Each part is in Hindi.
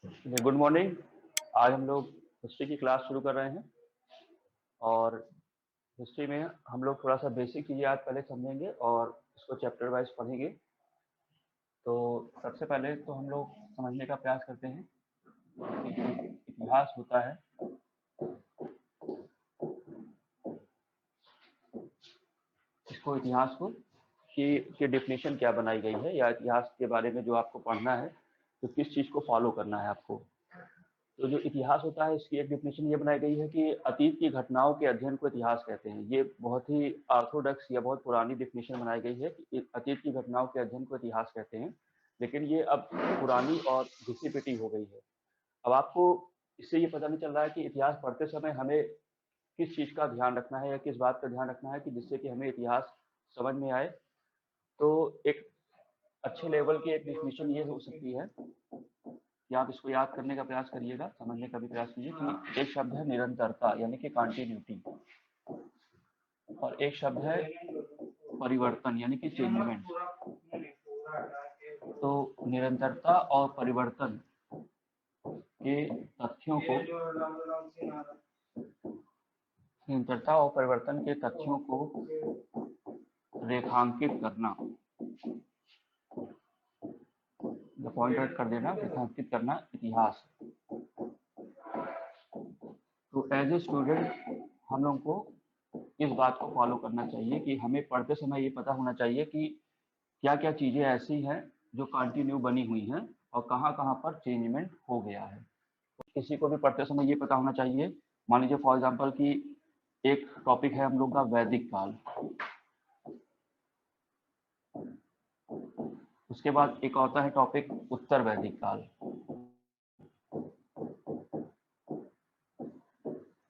Good morning. आज हम लोग हिस्ट्री की क्लास शुरू कर रहे हैं और हिस्ट्री में हम लोग थोड़ा सा बेसिक चीज़ें आज पहले समझेंगे और इसको चैप्टर वाइज पढ़ेंगे। तो सबसे पहले तो हम लोग समझने का प्रयास करते हैं कि जो इतिहास होता है इतिहास को की डेफिनेशन क्या बनाई गई है, या इतिहास के बारे में जो आपको पढ़ना है तो किस चीज़ को फॉलो करना है आपको। तो जो इतिहास होता है इसकी एक डेफिनेशन ये बनाई गई है कि अतीत की घटनाओं के अध्ययन को इतिहास कहते हैं। ये बहुत ही ऑर्थोडॉक्स या बहुत पुरानी डेफिनेशन बनाई गई है कि अतीत की घटनाओं के अध्ययन को इतिहास कहते हैं, लेकिन ये अब पुरानी और घिसी पिटी हो गई है। अब आपको इससे ये पता नहीं चल रहा है कि इतिहास पढ़ते समय हमें किस चीज़ का ध्यान रखना है या किस बात का ध्यान रखना है कि जिससे कि हमें इतिहास समझ में आए। तो एक अच्छे लेवल की एक डेफिनेशन ये हो सकती है कि आप इसको याद करने का प्रयास करिएगा, समझने का भी प्रयास कीजिए कि एक शब्द है निरंतरता यानी कि कंटिन्यूटी, और एक शब्द है परिवर्तन यानी कि चेंजमेंट। तो निरंतरता और परिवर्तन के तथ्यों को निरंतरता और परिवर्तन के तथ्यों को रेखांकित करना, पॉइंट आउट कर देना, रेखांकित करना इतिहास। तो एज ए स्टूडेंट हम लोगों को इस बात को फॉलो करना चाहिए कि हमें पढ़ते समय ये पता होना चाहिए कि क्या क्या चीज़ें ऐसी हैं जो कंटिन्यू बनी हुई हैं और कहाँ कहाँ पर चेंजमेंट हो गया है। किसी को भी पढ़ते समय ये पता होना चाहिए, मान लीजिए फॉर एग्जांपल कि एक टॉपिक है हम लोग का वैदिक काल, उसके बाद एक होता है टॉपिक उत्तर वैदिक काल,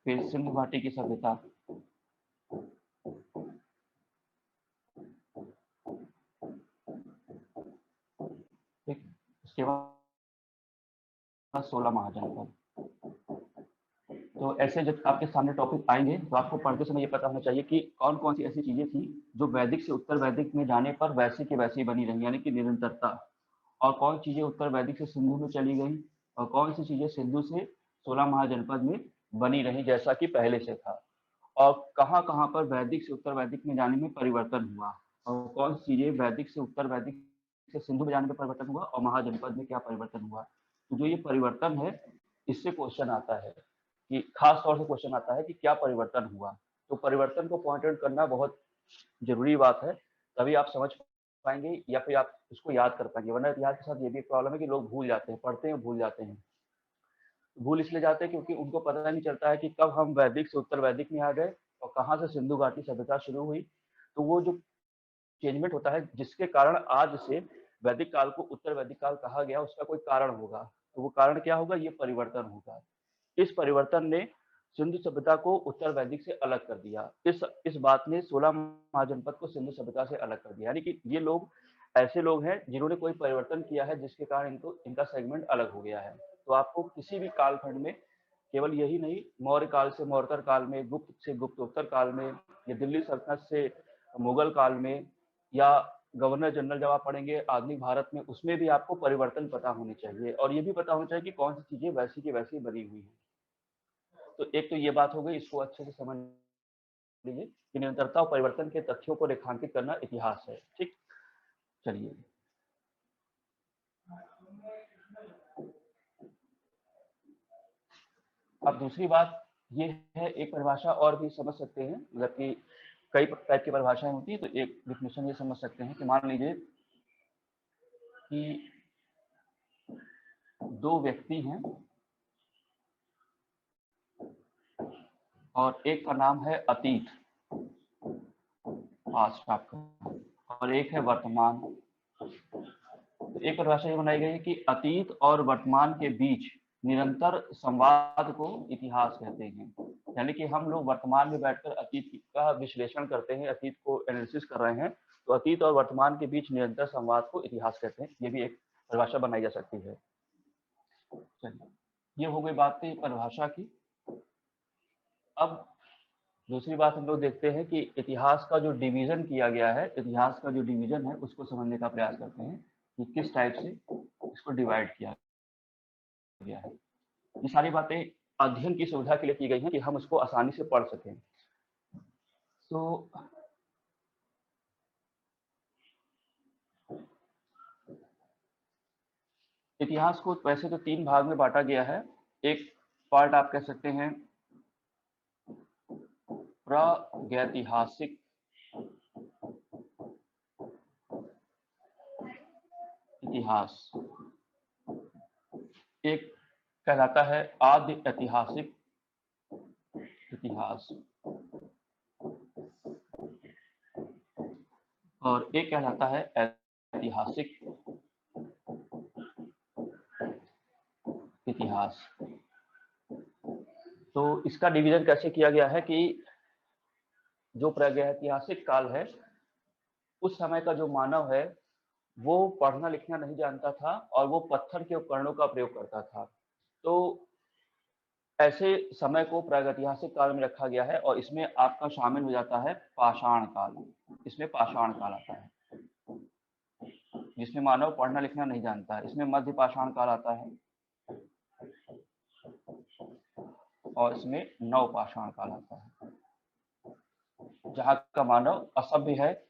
फिर सिंधु घाटी की सभ्यता, ठीक, उसके बाद 16 महाजनपद। तो ऐसे जब आपके सामने टॉपिक आएंगे तो आपको पढ़ते समय ये पता होना चाहिए कि कौन कौन सी ऐसी चीजें थी जो वैदिक से उत्तर वैदिक में जाने पर वैसी के वैसी बनी रही यानी कि निरंतरता, और कौन चीजें उत्तर वैदिक से सिंधु में चली गई और कौन सी चीजें सिंधु से 16 महाजनपद में बनी रही जैसा कि पहले से था, और कहाँ कहाँ पर वैदिक से उत्तर वैदिक में जाने में परिवर्तन हुआ, और कौन सी चीजें वैदिक से उत्तर वैदिक से सिंधु में जाने में परिवर्तन हुआ और महाजनपद में क्या परिवर्तन हुआ। तो जो ये परिवर्तन है इससे क्वेश्चन आता है कि खास तौर से क्वेश्चन आता है कि क्या परिवर्तन हुआ। तो परिवर्तन को पॉइंट आउट करना बहुत जरूरी बात है, तभी आप समझ पाएंगे या फिर आप उसको याद कर पाएंगे। वरना इतिहास के साथ ये भी एक प्रॉब्लम है कि लोग भूल जाते हैं, पढ़ते हैं भूल जाते हैं। भूल इसलिए जाते हैं क्योंकि उनको पता नहीं चलता है कि कब हम वैदिक से उत्तर वैदिक में आ गए और कहाँ से सिंधु घाटी सभ्यता शुरू हुई। तो वो जो चेंजमेंट होता है जिसके कारण आज से वैदिक काल को उत्तर वैदिक काल कहा गया, उसका कोई कारण होगा। तो वो कारण क्या होगा, ये परिवर्तन होगा। इस परिवर्तन ने सिंधु सभ्यता को उत्तर वैदिक से अलग कर दिया। इस बात ने 16 महाजनपद को सिंधु सभ्यता से अलग कर दिया, यानी कि ये लोग ऐसे लोग हैं जिन्होंने कोई परिवर्तन किया है जिसके कारण इनको इनका सेगमेंट अलग हो गया है। तो आपको किसी भी कालखंड में केवल यही नहीं, मौर्य काल से मौर्यतर काल में, गुप्त से गुप्तोत्तर काल में, या दिल्ली सल्तनत से मुगल काल में, या गवर्नर जनरल जब आप पढ़ेंगे आधुनिक भारत में, उसमें भी आपको परिवर्तन पता होने चाहिए और ये भी पता होना चाहिए कि कौन सी चीजें वैसी की वैसी बनी हुई है। तो एक तो ये बात हो गई, इसको अच्छे से समझ लीजिए कि निरंतरता और परिवर्तन के तथ्यों को रेखांकित करना इतिहास है। ठीक, चलिए अब दूसरी बात ये है, एक परिभाषा और भी समझ सकते हैं, मतलब कि कई टाइप की परिभाषाएं होती है। तो एक डिफिनेशन ये समझ सकते हैं कि मान लीजिए कि दो व्यक्ति हैं और एक का नाम है अतीत, पास्ट आपका, और एक है वर्तमान। तो एक परिभाषा ये बनाई गई है कि अतीत और वर्तमान के बीच निरंतर संवाद को इतिहास कहते हैं। यानी कि हम लोग वर्तमान में बैठकर अतीत का विश्लेषण करते हैं, अतीत को एनालिसिस कर रहे हैं, तो अतीत और वर्तमान के बीच निरंतर संवाद को इतिहास कहते हैं। ये भी एक परिभाषा बनाई जा सकती है। चलिए, ये हो गई बात थी परिभाषा की। अब दूसरी बात हम लोग देखते हैं कि इतिहास का जो डिवीजन किया गया है, इतिहास का जो डिवीजन है उसको समझने का प्रयास करते हैं कि किस टाइप से इसको डिवाइड किया गया है। ये सारी बातें अध्ययन की सुविधा के लिए की गई हैं कि हम उसको आसानी से पढ़ सकें। तो इतिहास को वैसे तो 3 भाग में बांटा गया है। एक पार्ट आप कह सकते हैं प्रागैतिहासिक इतिहास, एक कहलाता है आदि ऐतिहासिक इतिहास, और एक कहलाता है ऐतिहासिक इतिहास। तो इसका डिवीजन कैसे किया गया है कि जो प्रागैतिहासिक काल है, उस समय का जो मानव है वो पढ़ना लिखना नहीं जानता था और वो पत्थर के उपकरणों का प्रयोग करता था। तो ऐसे समय को प्रागैतिहासिक काल में रखा गया है और इसमें आपका शामिल हो जाता है पाषाण काल। इसमें पाषाण काल आता है जिसमें मानव पढ़ना लिखना नहीं जानता है। इसमें मध्य पाषाण काल आता है और इसमें नव पाषाण काल आता है, जहाँ का मानव असभ्य है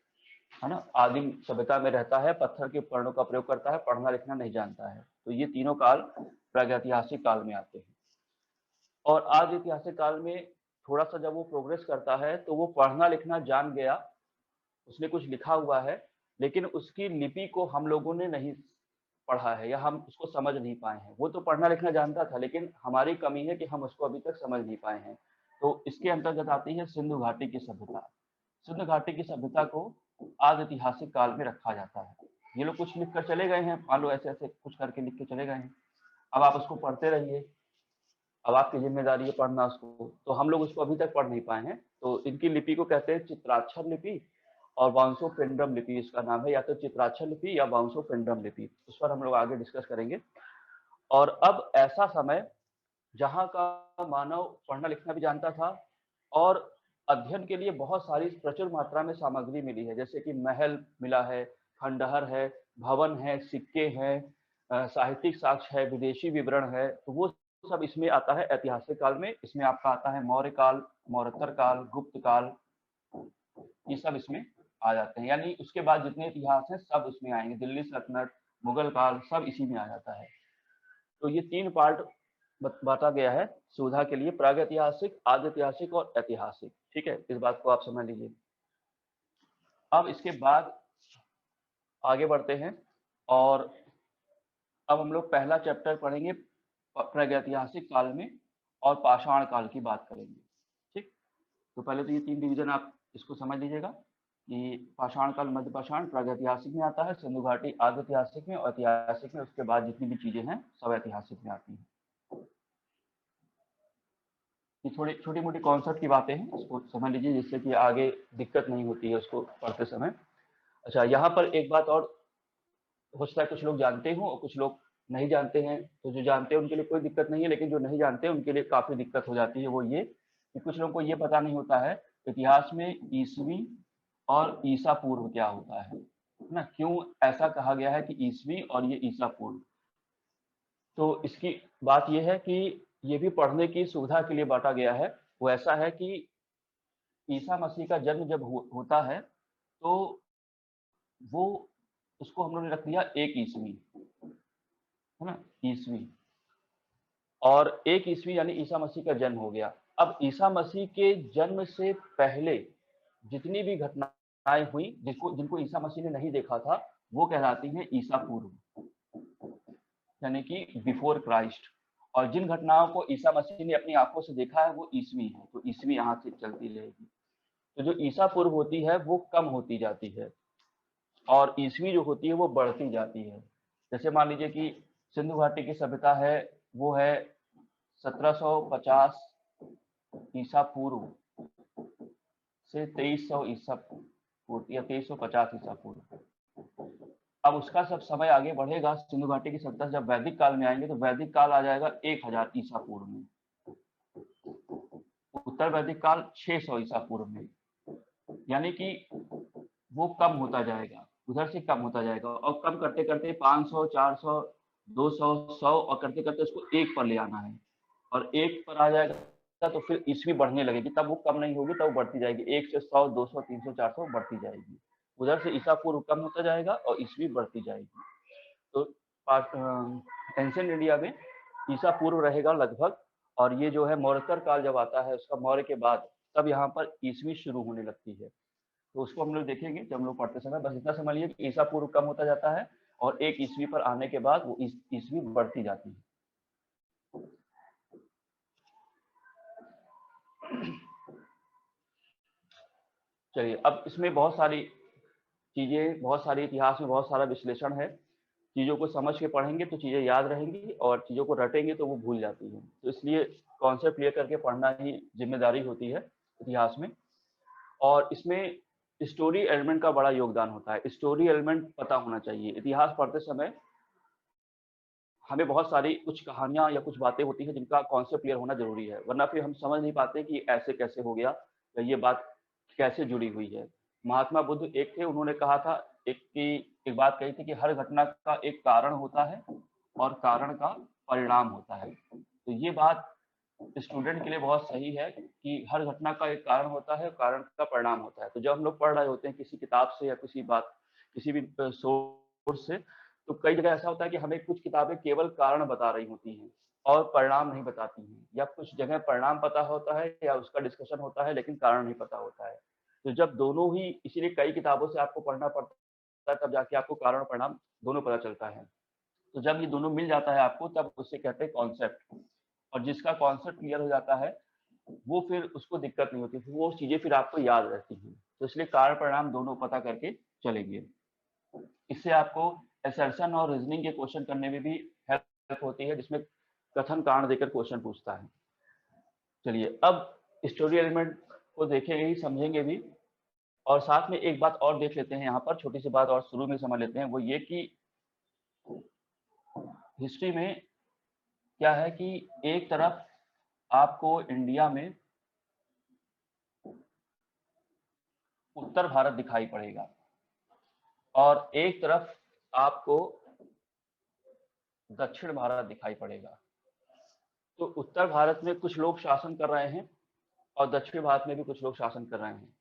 ना, आदिम सभ्यता में रहता है, पत्थर के उपकरणों का प्रयोग करता है, पढ़ना लिखना नहीं जानता है। तो ये तीनों काल प्रागैतिहासिक काल में आते हैं। और आज ऐतिहासिक काल में थोड़ा सा जब वो प्रोग्रेस करता है तो वो पढ़ना लिखना जान गया, उसने कुछ लिखा हुआ है, लेकिन उसकी लिपि को हम लोगों ने नहीं पढ़ा है या हम उसको समझ नहीं पाए हैं। वो तो पढ़ना लिखना जानता था, लेकिन हमारी कमी है कि हम उसको अभी तक समझ नहीं पाए हैं। तो इसके अंतर्गत आती है सिंधु घाटी की सभ्यता। सिंधु घाटी की सभ्यता को आज ऐतिहासिक काल में रखा जाता है। ये लोग कुछ लिख कर चले गए हैं, मान लो ऐसे ऐसे कुछ करके लिख के चले गए हैं, अब आप उसको पढ़ते रहिए, अब आपकी जिम्मेदारी है पढ़ना उसको। तो हम लोग उसको अभी तक पढ़ नहीं पाए हैं। तो इनकी लिपि को कहते हैं चित्राक्षर लिपि और वांसोपिंडम लिपि इसका नाम है, या तो चित्राक्षर लिपि या वांसोपिंडम लिपि। उस पर हम लोग आगे डिस्कस करेंगे। और अब ऐसा समय जहाँ का मानव पढ़ना लिखना भी जानता था और अध्ययन के लिए बहुत सारी प्रचुर मात्रा में सामग्री मिली है, जैसे कि महल मिला है, खंडहर है, भवन है, सिक्के हैं, साहित्यिक साक्ष्य है, विदेशी विवरण है। तो वो सब इसमें आता है ऐतिहासिक काल में। इसमें आपका आता है मौर्य काल, मौर्योत्तर काल, गुप्त काल, ये सब इसमें आ जाते हैं। यानी उसके बाद जितने इतिहास हैं सब उसमें आएंगे, दिल्ली सल्तनत, मुगल काल, सब इसी में आ जाता है। तो ये 3 पार्ट बांटा गया है सुविधा के लिए, प्रागैतिहासिक, आदि ऐतिहासिक और ऐतिहासिक। ठीक है, इस बात को आप समझ लीजिए। अब इसके बाद आगे बढ़ते हैं और अब हम लोग पहला चैप्टर पढ़ेंगे प्रागैतिहासिक काल में और पाषाण काल की बात करेंगे। ठीक, तो पहले तो ये 3 डिवीजन आप इसको समझ लीजिएगा कि पाषाण काल मध्य पाषाण प्रागैतिहासिक में आता है, सिंधु घाटी आदि ऐतिहासिक में, और ऐतिहासिक में उसके बाद जितनी भी चीजें हैं सब ऐतिहासिक में आती हैं। ये थोड़ी छोटी मोटी कॉन्सेप्ट की बातें हैं, उसको समझ लीजिए जिससे कि आगे दिक्कत नहीं होती है उसको पढ़ते समय। अच्छा, यहाँ पर एक बात और हो सकता है कुछ लोग जानते हों और कुछ लोग नहीं जानते हैं। तो जो जानते हैं उनके लिए कोई दिक्कत नहीं है, लेकिन जो नहीं जानते हैं उनके लिए काफी दिक्कत हो जाती है। वो ये कि कुछ लोगों को ये पता नहीं होता है इतिहास में ईसवी और ईसा पूर्व क्या होता है ना, क्यों ऐसा कहा गया है कि ईसवी और ये ईसा पूर्व। तो इसकी बात यह है कि ये भी पढ़ने की सुविधा के लिए बांटा गया है। वो ऐसा है कि ईसा मसीह का जन्म जब होता है तो वो उसको हम लोगों ने रख लिया 1 ईस्वी, है ना, ईस्वी। और 1 ईस्वी यानी ईसा मसीह का जन्म हो गया। अब ईसा मसीह के जन्म से पहले जितनी भी घटनाएं हुई जिनको ईसा मसीह ने नहीं देखा था, वो कहलाती हैं ईसा पूर्व, यानी कि बिफोर क्राइस्ट। और जिन घटनाओं को ईसा मसीह ने अपनी आंखों से देखा है वो ईस्वी है। तो ईस्वी यहाँ से चलती रहेगी। तो जो ईसा पूर्व होती है वो कम होती जाती है और ईस्वी जो होती है वो बढ़ती जाती है। जैसे मान लीजिए कि सिंधु घाटी की सभ्यता है, वो है 1750 ईसा पूर्व से 2300 ईसा पूर्व या 2350 ईसा पूर्व। अब उसका सब समय आगे बढ़ेगा, सिंधु घाटी की सभ्यता जब वैदिक काल में आएंगे तो वैदिक काल आ जाएगा 1000 ईसा पूर्व में, उत्तर वैदिक काल 600 ईसा पूर्व में। यानी कि वो कम होता जाएगा, उधर से कम होता जाएगा और कम करते करते 500, 400, 200 100 और करते करते उसको 1 पर ले आना है, और 1 पर आ जाएगा तो फिर ईस्वी बढ़ने लगेगी, तब वो कम नहीं होगी, तब वो बढ़ती जाएगी, 1 से 100 200 300 400 बढ़ती जाएगी। उधर से ईसा पूर्व कम होता जाएगा और ईस्वी बढ़ती जाएगी। तो एंशिएंट इंडिया में ईसा पूर्व रहेगा लगभग, और ये जो है मौर्योत्तर काल जब आता है उसका मौर्य के बाद, तब यहाँ पर ईस्वी शुरू होने लगती है। तो उसको हम लोग देखेंगे जब हम लोग पढ़ते समय। बस इतना समझ लीजिए कि ईसा पूर्व कम होता जाता है और 1 ईस्वी पर आने के बाद वो ईस्वी बढ़ती जाती है। चलिए, अब इसमें बहुत सारी चीजें, बहुत सारी इतिहास में बहुत सारा विश्लेषण है। चीजों को समझ के पढ़ेंगे तो चीजें याद रहेंगी, और चीजों को रटेंगे तो वो भूल जाती हैं। तो इसलिए कॉन्सेप्ट क्लियर करके पढ़ना ही जिम्मेदारी होती है इतिहास में। और इसमें स्टोरी एलिमेंट का बड़ा योगदान होता है। स्टोरी एलिमेंट पता होना चाहिए। इतिहास पढ़ते समय हमें बहुत सारी कुछ कहानियां या कुछ बातें होती हैं जिनका कॉन्सेप्ट क्लियर होना जरूरी है, वरना फिर हम समझ नहीं पाते कि ऐसे कैसे हो गया या ये बात कैसे जुड़ी हुई है। महात्मा बुद्ध एक थे, उन्होंने कहा था, एक बात कही थी कि हर घटना का एक कारण होता है और कारण का परिणाम होता है। तो ये बात स्टूडेंट के लिए बहुत सही है कि हर घटना का एक कारण होता है, कारण का परिणाम होता है। तो जब हम लोग पढ़ रहे होते हैं किसी किताब से या किसी भी सोर्स से, तो कई जगह ऐसा होता है कि हमें कुछ किताबें केवल कारण बता रही होती हैं और परिणाम नहीं बताती हैं, या कुछ जगह परिणाम पता होता है या उसका डिस्कशन होता है लेकिन कारण नहीं पता होता है। तो जब दोनों ही, इसीलिए कई किताबों से आपको पढ़ना पड़ता है, तब जाके आपको कारण और परिणाम दोनों पता चलता है। तो जब ये दोनों मिल जाता है आपको, तब उससे कहते हैं कॉन्सेप्ट। और जिसका कॉन्सेप्ट क्लियर हो जाता है वो फिर उसको दिक्कत नहीं होती, वो चीजें फिर आपको याद रहती हैं। तो इसलिए कारण परिणाम दोनों पता करके चलेंगे। इससे आपको एसर्शन और रीजनिंग के क्वेश्चन करने में भी हेल्प होती है, जिसमें कथन कारण देकर क्वेश्चन पूछता है। चलिए, अब स्टोरी एलिमेंट को देखेंगे ही, समझेंगे भी, और साथ में एक बात और देख लेते हैं। यहाँ पर छोटी सी बात और शुरू में समझ लेते हैं, वो ये कि हिस्ट्री में क्या है कि एक तरफ आपको इंडिया में उत्तर भारत दिखाई पड़ेगा और एक तरफ आपको दक्षिण भारत दिखाई पड़ेगा। तो उत्तर भारत में कुछ लोग शासन कर रहे हैं और दक्षिण भारत में भी कुछ लोग शासन कर रहे हैं।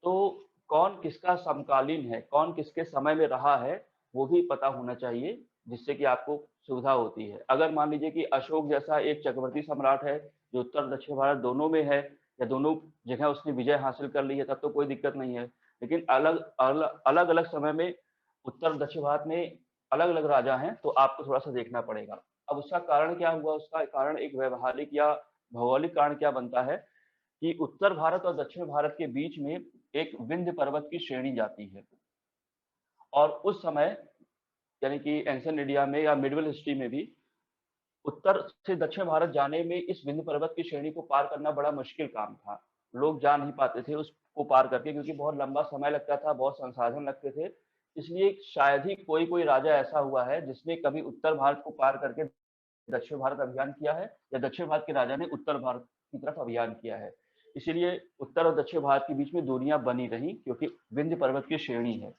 तो कौन किसका समकालीन है, कौन किसके समय में रहा है, वो भी पता होना चाहिए, जिससे कि आपको सुविधा होती है। अगर मान लीजिए कि अशोक जैसा एक चक्रवर्ती सम्राट है जो उत्तर दक्षिण भारत दोनों में है, या दोनों जगह उसने विजय हासिल कर ली है, तब तो कोई दिक्कत नहीं है। लेकिन अलग अलग समय में उत्तर दक्षिण भारत में अलग अलग राजा हैं, तो आपको थोड़ा सा देखना पड़ेगा। अब उसका कारण क्या हुआ, उसका कारण एक व्यवहारिक या भौगोलिक कारण क्या बनता है कि उत्तर भारत और दक्षिण भारत के बीच में एक विंध्य पर्वत की श्रेणी जाती है। और उस समय, यानी कि एंशिएंट इंडिया में या मिडिवल हिस्ट्री में भी, उत्तर से दक्षिण भारत जाने में इस विंध्य पर्वत की श्रेणी को पार करना बड़ा मुश्किल काम था। लोग जा नहीं पाते थे उसको पार करके, क्योंकि बहुत लंबा समय लगता था, बहुत संसाधन लगते थे। इसलिए शायद ही कोई कोई राजा ऐसा हुआ है जिसने कभी उत्तर भारत को पार करके दक्षिण भारत अभियान किया है, या दक्षिण भारत के राजा ने उत्तर भारत की तरफ अभियान किया है। इसीलिए उत्तर और दक्षिण भारत के बीच में दूरियां बनी रही, क्योंकि विंध्य पर्वत की श्रेणी है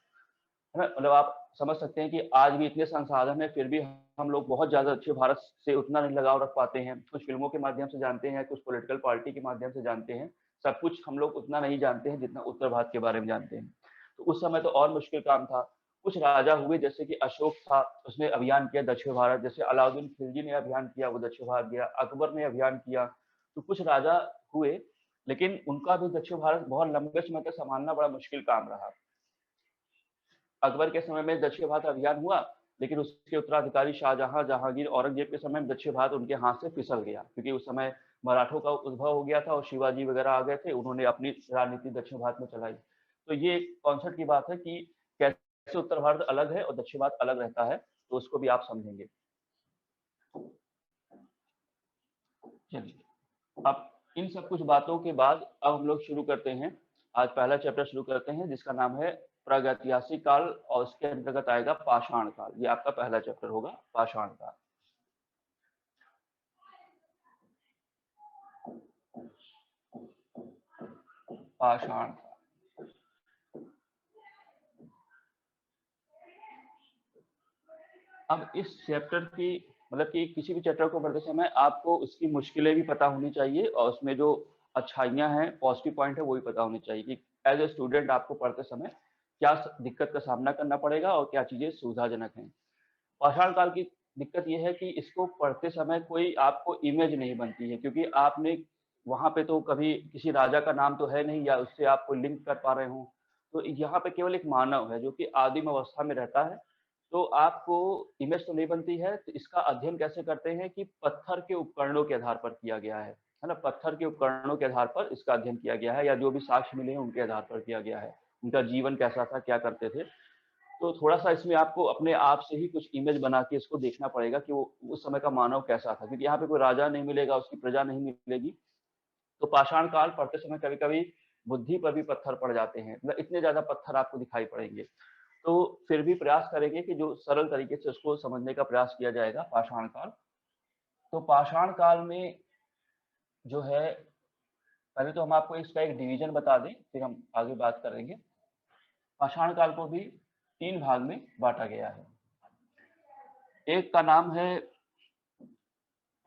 ना। मतलब आप समझ सकते हैं कि आज भी इतने संसाधन है, फिर भी हम लोग बहुत ज्यादा दक्षिण भारत से उतना नहीं लगाव रख पाते हैं। कुछ फिल्मों के माध्यम से जानते हैं, कुछ पॉलिटिकल पार्टी के माध्यम से जानते हैं, सब कुछ हम लोग उतना नहीं जानते हैं जितना उत्तर भारत के बारे में जानते हैं। तो उस समय तो और मुश्किल काम था। कुछ राजा हुए, जैसे कि अशोक था, उसने अभियान किया दक्षिण भारत। जैसे अलाउद्दीन खिलजी ने अभियान किया, वो दक्षिण भारत गया। अकबर ने अभियान किया। तो कुछ राजा हुए, लेकिन उनका भी दक्षिण भारत बहुत लंबे समय तक संभालना बड़ा मुश्किल काम रहा। अकबर के समय में दक्षिण भारत अभियान हुआ, लेकिन उसके उत्तराधिकारी शाहजहां, जहांगीर, औरंगजेब के समय में दक्षिण भारत उनके हाथ से फिसल गया, क्योंकि उस समय मराठों का उद्भव हो गया था और शिवाजी वगैरह आ गए थे, उन्होंने अपनी राजनीति दक्षिण भारत में चलाई। तो ये कॉन्सेप्ट की बात है कि कैसे उत्तर भारत अलग है और दक्षिण भारत अलग रहता है, तो उसको भी आप समझेंगे। चलिए, अब इन सब कुछ बातों के बाद अब हम लोग शुरू करते हैं। आज पहला चैप्टर शुरू करते हैं, जिसका नाम है प्रागैतिहासिक काल, और उसके अंतर्गत आएगा पाषाण काल। ये आपका पहला चैप्टर होगा, पाषाण काल। पाषाण। अब इस चैप्टर की मतलब कि किसी भी चैप्टर को पढ़ते समय आपको उसकी मुश्किलें भी पता होनी चाहिए और उसमें जो अच्छाइयाँ हैं, पॉजिटिव पॉइंट है, वो भी पता होनी चाहिए कि एज ए स्टूडेंट आपको पढ़ते समय क्या दिक्कत का सामना करना पड़ेगा और क्या चीज़ें सुविधाजनक हैं। पाषाण काल की दिक्कत ये है कि इसको पढ़ते समय कोई आपको इमेज नहीं बनती है, क्योंकि आपने वहाँ पे तो कभी किसी राजा का नाम तो है नहीं या उससे आप कोई लिंक कर पा रहे हो। तो यहाँ पे केवल एक मानव है जो कि आदिम अवस्था में रहता है। तो आपको इमेज तो नहीं बनती है, तो इसका अध्ययन कैसे करते हैं कि पत्थर के उपकरणों के आधार पर किया गया है ना? पत्थर के उपकरणों के आधार पर इसका अध्ययन किया गया है या जो भी साक्ष्य मिले हैं उनके आधार पर किया गया है। उनका जीवन कैसा था, क्या करते थे। तो थोड़ा-सा इसमें आपको अपने आप से ही कुछ इमेज बना के इसको देखना पड़ेगा कि वो उस समय का मानव कैसा था, क्योंकि यहाँ पे कोई राजा नहीं मिलेगा, उसकी प्रजा नहीं मिलेगी। तो पाषाण काल पढ़ते समय कभी-कभी बुद्धि पर भी पत्थर पड़ जाते हैं, मतलब इतने ज़्यादा पत्थर आपको दिखाई पड़ेंगे। तो फिर भी प्रयास करेंगे कि जो सरल तरीके से उसको समझने का प्रयास किया जाएगा पाषाण काल। तो पाषाण काल में जो है, पहले तो हम आपको इसका एक डिवीजन बता दें, फिर हम आगे बात करेंगे। पाषाण काल को भी 3 भाग में बाँटा गया है। एक का नाम है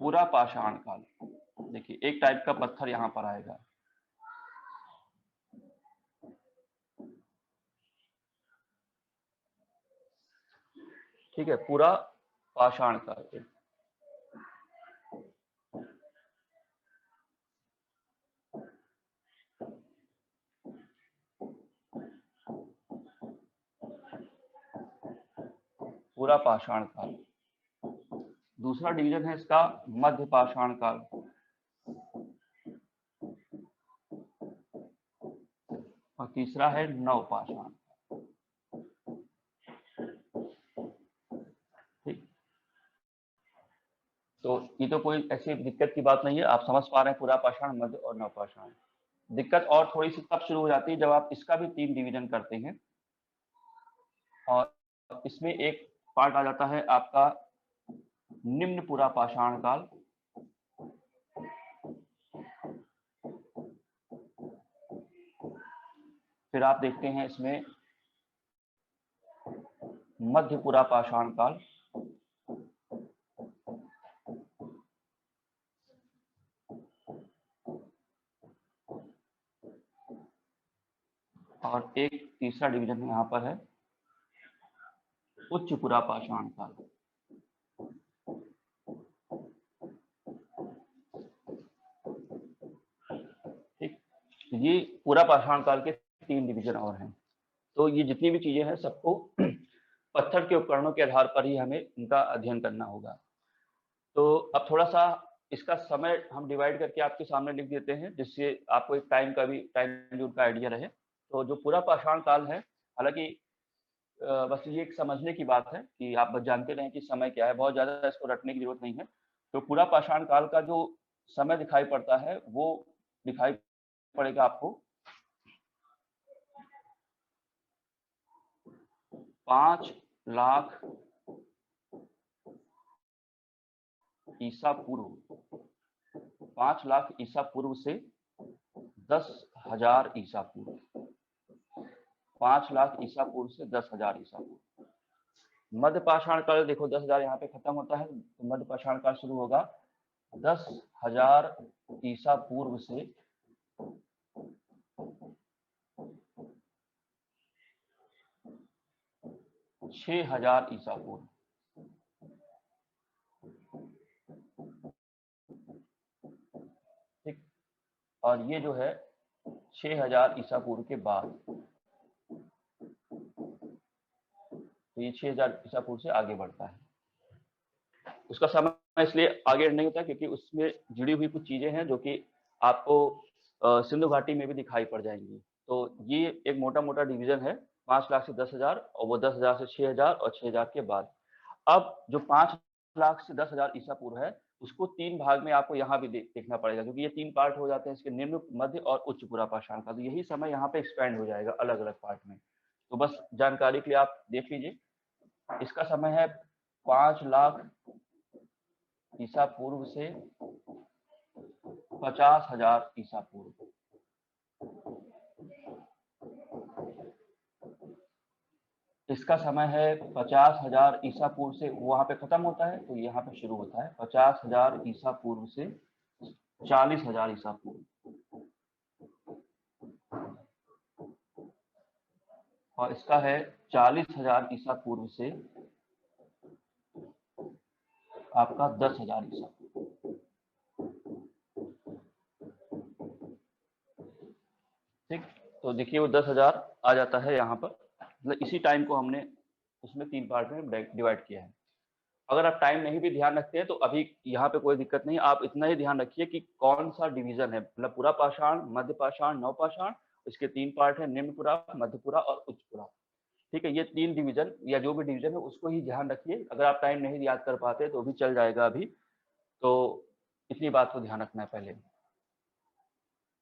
पूरा पाषाण काल। देखिए एक टाइप का पत्थर यहाँ पर आएगा। ठीक है, पूरा पाषाण काल। पूरा पाषाण काल। दूसरा डिवीजन है इसका मध्य पाषाण काल। और तीसरा है नव पाषाण। ठीक, तो ये तो कोई ऐसी दिक्कत की बात नहीं है, आप समझ पा रहे हैं पूरा पाषाण, मध्य और नव पाषाण। दिक्कत और थोड़ी सी तब शुरू हो जाती है जब आप इसका भी 3 डिवीजन करते हैं और इसमें एक पार्ट आ जाता है आपका निम्न पूरा पाषाण काल। फिर आप देखते हैं इसमें मध्य पूरा पाषाण काल। और एक तीसरा डिवीजन यहाँ पर है उच्च पूरा पाषाण काल। ठीक, ये पूरा पाषाण काल के 3 डिवीजन और हैं। तो ये जितनी भी चीजें हैं सबको पत्थर के उपकरणों के आधार पर ही हमें इनका अध्ययन करना होगा। तो अब थोड़ा सा इसका समय हम डिवाइड करके आपके सामने लिख देते हैं, जिससे आपको एक टाइम जोन का आइडिया रहे। तो जो पूरा पाषाण काल है, हालांकि बस ये एक समझने की बात है कि आप बस जानते रहें कि समय क्या है, बहुत ज्यादा इसको रटने की जरूरत नहीं है। तो पूरा पाषाण काल का जो समय दिखाई पड़ता है वो दिखाई पड़ेगा आपको 5 लाख ईसा पूर्व। 5 लाख ईसा पूर्व से 10,000 ईसा पूर्व। 5 लाख ईसा पूर्व से 10,000 ईसा पूर्व। मध्य पाषाण काल देखो 10,000 यहाँ पे खत्म होता है, तो मध्य पाषाण काल शुरू होगा 10,000 ईसा पूर्व से 6,000 ईसा पूर्व। ठीक, और ये जो है 6,000 ईसा पूर्व के बाद, तो ये 6,000 ईसा पूर्व से आगे बढ़ता है। उसका समय इसलिए आगे नहीं होता क्योंकि उसमें जुड़ी हुई कुछ चीजें हैं जो कि आपको सिंधु घाटी में भी दिखाई पड़ जाएंगी। तो ये एक मोटा मोटा डिवीजन है 5 लाख से 10,000, और वो 10,000 से 6,000 और 6,000 के बाद। अब जो 5 लाख से 10,000 ईसा पूर्व है उसको 3 भाग में आपको यहाँ भी देखना पड़ेगा, क्योंकि ये 3 पार्ट हो जाते हैं इसके, निम्न, मध्य और उच्च पूरा पाषाण का। तो यही समय यहाँ पे एक्सपेंड हो जाएगा अलग अलग पार्ट में। तो बस जानकारी के लिए आप देख लीजिए, इसका समय है 5 लाख ईसा पूर्व से 50,000 ईसा पूर्व। इसका समय है 50,000 ईसा पूर्व से, वहां पे खत्म होता है तो यहाँ पे शुरू होता है 50,000 ईसा पूर्व से 40,000 ईसा पूर्व, और इसका है 40,000 ईसा पूर्व से आपका 10,000 ईसा पूर्व। ठीक, तो देखिए वो 10,000 आ जाता है यहाँ पर, मतलब इसी टाइम को हमने उसमें 3 पार्ट में डिवाइड किया है। अगर आप टाइम नहीं भी ध्यान रखते हैं तो अभी यहाँ पे कोई दिक्कत नहीं, आप इतना ही ध्यान रखिए कि कौन सा डिवीजन है, मतलब पूरा पाषाण, मध्य पाषाण, नवपाषाण, इसके 3 पार्ट है, निम्नपुरा, मध्यपुरा और उच्चपुरा। ठीक है, ये 3 डिवीजन या जो भी डिवीजन है उसको ही ध्यान रखिए। अगर आप टाइम नहीं याद कर पाते तो भी चल जाएगा अभी, तो इतनी बात को ध्यान रखना है पहले।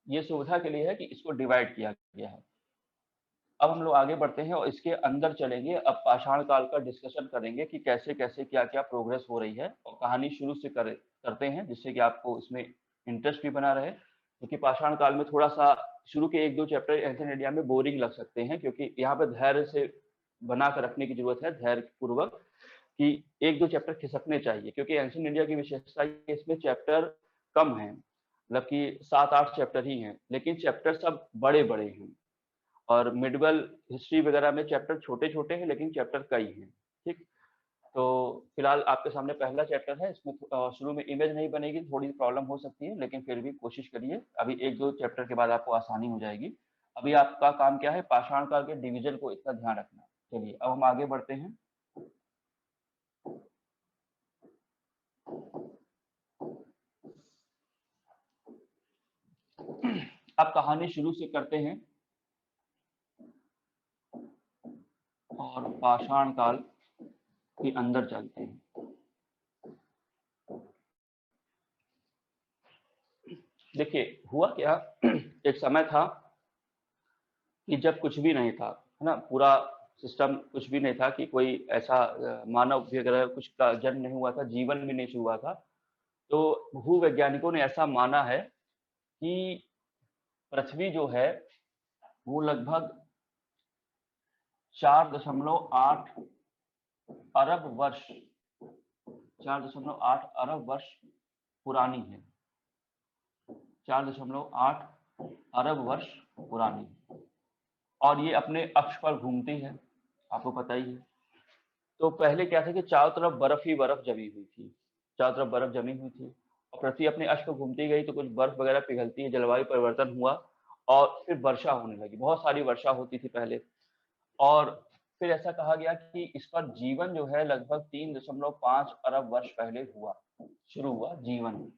ये सुविधा के लिए है कि इसको डिवाइड किया गया है। अब हम लोग आगे बढ़ते हैं और इसके अंदर चलेंगे। अब पाषाण काल का डिस्कशन करेंगे कि कैसे कैसे क्या क्या प्रोग्रेस हो रही है, और कहानी शुरू से करते हैं जिससे कि आपको इसमें इंटरेस्ट भी बना रहे, क्योंकि पाषाण काल में थोड़ा सा शुरू के 1-2 चैप्टर एंशिएंट इंडिया में बोरिंग लग सकते हैं, क्योंकि यहाँ पे धैर्य से बना कर रखने की जरूरत है, धैर्य पूर्वक, कि 1-2 चैप्टर खिसकने चाहिए, क्योंकि एंशिएंट इंडिया की विशेषता इसमें चैप्टर कम है, मतलब कि 7-8 चैप्टर ही हैं, लेकिन चैप्टर सब बड़े बड़े हैं। और मिडवल हिस्ट्री वगैरह में चैप्टर छोटे छोटे हैं लेकिन चैप्टर कई हैं। ठीक, तो फिलहाल आपके सामने पहला चैप्टर है, इसमें शुरू में इमेज नहीं बनेगी, थोड़ी प्रॉब्लम हो सकती है, लेकिन फिर भी कोशिश करिए, अभी 1-2 चैप्टर के बाद आपको आसानी हो जाएगी। अभी आपका काम क्या है, पाषाण काल के डिवीजन को इतना ध्यान रखना। चलिए अब हम आगे बढ़ते हैं। अब कहानी शुरू से करते हैं और पाषाण काल के अंदर चलते हैं। देखिए हुआ क्या, एक समय था कि जब कुछ भी नहीं था, है ना, पूरा सिस्टम कुछ भी नहीं था, कि कोई ऐसा मानव वगैरह कुछ का जन्म नहीं हुआ था, जीवन भी नहीं शुरू हुआ था। तो भूवैज्ञानिकों ने ऐसा माना है कि पृथ्वी जो है वो लगभग 4.8 अरब वर्ष 4.8 अरब वर्ष पुरानी है, 4.8 अरब वर्ष पुरानी, और ये अपने अक्ष पर घूमती है, आपको पता ही है। तो पहले क्या था कि चारों तरफ बर्फ ही बर्फ जमी हुई थी, चारों तरफ बर्फ जमी हुई थी, और पृथ्वी अपने अक्ष पर घूमती गई तो कुछ बर्फ वगैरह पिघलती है, जलवायु परिवर्तन हुआ और फिर वर्षा होने लगी, बहुत सारी वर्षा होती थी पहले। और फिर ऐसा कहा गया कि इस पर जीवन जो है लगभग 3.5 अरब वर्ष पहले शुरू हुआ जीवन,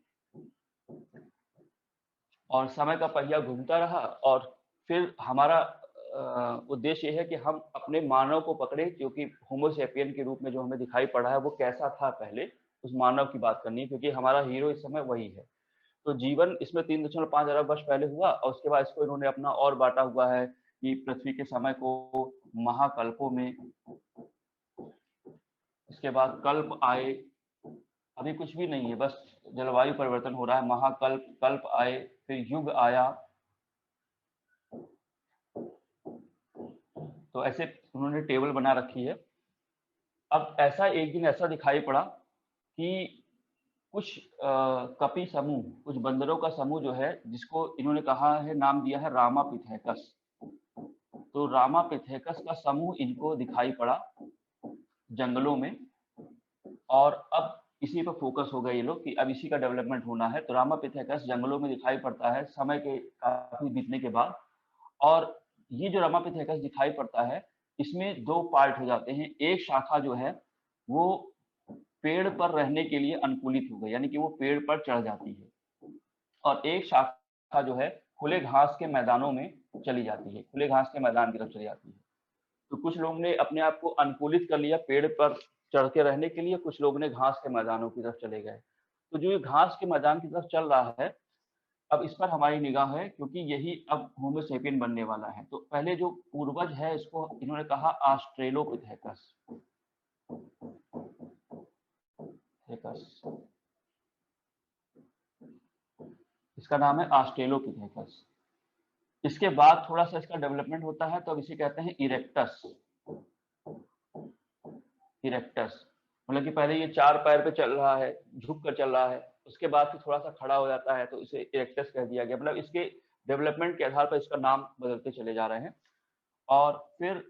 और समय का पहिया घूमता रहा, और फिर हमारा उद्देश्य ये है कि हम अपने मानव को पकड़े, क्योंकि होमो सेपियन के रूप में जो हमें दिखाई पड़ा है वो कैसा था पहले, उस मानव की बात करनी है, क्योंकि हमारा हीरो इस समय वही है। तो जीवन इसमें 3.5 अरब वर्ष पहले हुआ, और उसके बाद इसको इन्होंने अपना और बांटा हुआ है कि पृथ्वी के समय को महाकल्पों में, इसके बाद कल्प आए, अभी कुछ भी नहीं है, बस जलवायु परिवर्तन हो रहा है, महाकल्प, कल्प आए, फिर युग आया। तो ऐसे उन्होंने टेबल बना रखी है। अब ऐसा एक दिन ऐसा दिखाई पड़ा कि कुछ कपि समूह, कुछ बंदरों का समूह जो है, जिसको इन्होंने कहा है, नाम दिया है रामापिथेकस। तो रामापिथेकस का समूह इनको दिखाई पड़ा जंगलों में, और अब इसी पर फोकस हो गए ये लोग कि अब इसी का डेवलपमेंट होना है। तो रामापिथेकस जंगलों में दिखाई पड़ता है समय के काफी बीतने के बाद, और ये जो रामापिथेकस दिखाई पड़ता है इसमें 2 पार्ट हो जाते हैं। एक शाखा जो है वो पेड़ पर रहने के लिए अनुकूलित हो गई, यानी कि वो पेड़ पर चढ़ जाती है, और एक शाखा जो है खुले घास के मैदानों में चली जाती है, खुले घास के मैदान की तरफ चली जाती है। तो कुछ लोगों ने अपने आप को अनुकूलित कर लिया पेड़ पर चढ़ के रहने के लिए, कुछ लोग ने घास के मैदानों की तरफ चले गए। तो जो ये घास के मैदान की तरफ चल रहा है, अब इस पर हमारी निगाह है, क्योंकि यही अब होमो सेपियन बनने वाला है। तो पहले जो पूर्वज है इसको इन्होंने कहा ऑस्ट्रेलोपिथेकस, इसका नाम है ऑस्ट्रेलोपिथेकस। इसके बाद थोड़ा सा इसका डेवलपमेंट होता है, तो अब इसे कहते हैं इरेक्टस। इरेक्टस, मतलब कि पहले ये 4 पैर पे चल रहा है, झुक कर चल रहा है, उसके बाद फिर थोड़ा सा खड़ा हो जाता है तो इसे इरेक्टस कह दिया गया। मतलब इसके डेवलपमेंट के आधार पर इसका नाम बदलते चले जा रहे हैं। और फिर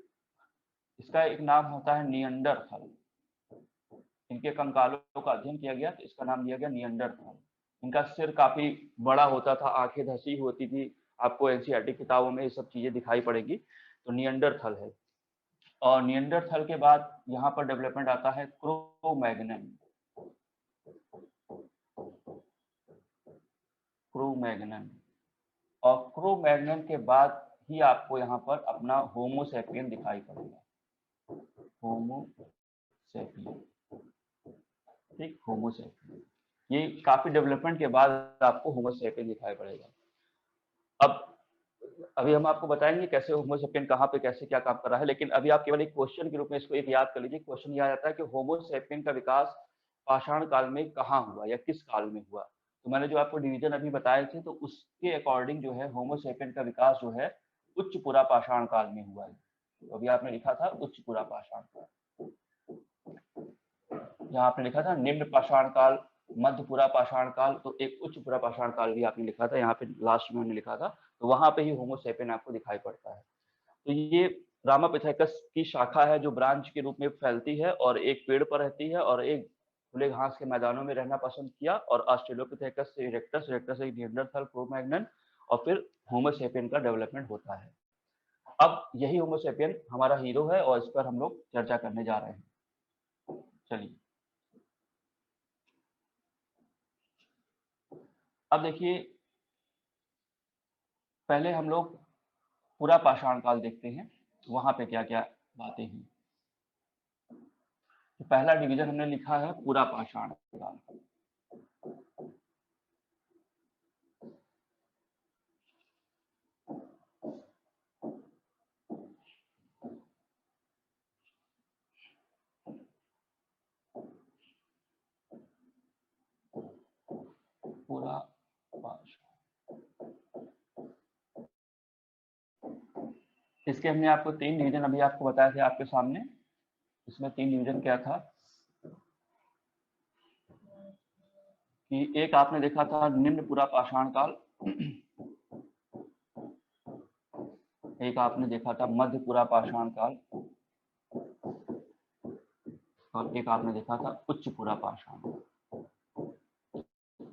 इसका एक नाम होता है नियंडरथल। इनके कंकालों का अध्ययन किया गया तो इसका नाम दिया गया नियंडरथल। इनका सिर काफी बड़ा होता था, आंखें धसी होती थी, आपको एनसीईआरटी किताबों में ये सब चीजें दिखाई पड़ेगी। तो नियंडरथल है। और नियंडरथल के बाद यहाँ पर डेवलपमेंट आता है क्रो-मैग्नन। क्रो-मैग्नन, और क्रो-मैग्नन के बाद ही आपको यहाँ पर अपना होमोसैपियन दिखाई पड़ेगा। होमोसैपियन, ठीक, होमोसैपियन। ये काफी डेवलपमेंट के बाद आपको होमोसैपियन दिखाई पड़ेगा। अब अभी हम आपको बताएंगे कैसे होमोसैपियन कहाँ पे कैसे क्या काम कर रहा है, लेकिन अभी आप केवल एक क्वेश्चन के रूप में इसको एक याद कर लीजिए। क्वेश्चन यह आता है कि होमोसैपियन का विकास पाषाण काल में कहाँ हुआ या किस काल में हुआ। तो मैंने जो आपको डिवीजन अभी बताए थे तो उसके अकॉर्डिंग जो है होमोसैपियन का विकास जो है उच्च पुरा पाषाण काल में हुआ है। तो अभी आपने लिखा था उच्च पुरा पाषाण काल, यहाँ आपने लिखा था निम्न पाषाण काल, मध्य पुरा पाषाण काल, तो एक उच्च पुरा पाषाण काल भी आपने लिखा था, यहाँ पे लास्ट में हमने लिखा था। तो वहां पे ही होमोसैपियन आपको दिखाई पड़ता है। तो ये रामापिथेकस की शाखा है जो ब्रांच के रूप में फैलती है और एक पेड़ पर रहती है और एक खुले घास के मैदानों में रहना पसंद किया। और ऑस्ट्रेलोपिथेकस से इरेक्टस, इरेक्टस से निएंडरथल, क्रो-मैग्नन, और फिर होमोसैपियन का डेवलपमेंट होता है। अब यही होमोसैपियन हमारा हीरो है और इस पर हम लोग चर्चा करने जा रहे हैं। चलिए अब देखिए, पहले हम लोग पूरा पाषाण काल देखते हैं, वहां पे क्या क्या बातें हैं। तो पहला डिवीजन हमने लिखा है पूरा पाषाण काल। पूरा पाषाण, इसके हमने आपको 3 डिवीजन अभी आपको बताए थे आपके सामने। इसमें 3 डिवीजन क्या था कि एक आपने देखा था निम्न पुरा पाषाण काल, एक आपने देखा था मध्य पुरा पाषाण काल, और एक आपने देखा था उच्च पुरा पाषाण।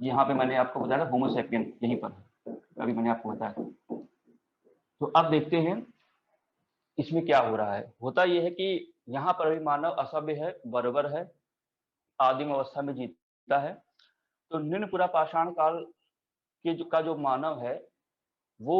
यहाँ पे मैंने आपको बताया होमोसैपियन यहीं पर, अभी मैंने आपको बताया। तो अब देखते हैं इसमें क्या हो रहा है। होता यह है कि यहाँ पर भी मानव असभ्य है, बर्बर है, आदिम अवस्था में जीता है। तो निम्न पुरा पाषाण काल के जो मानव है वो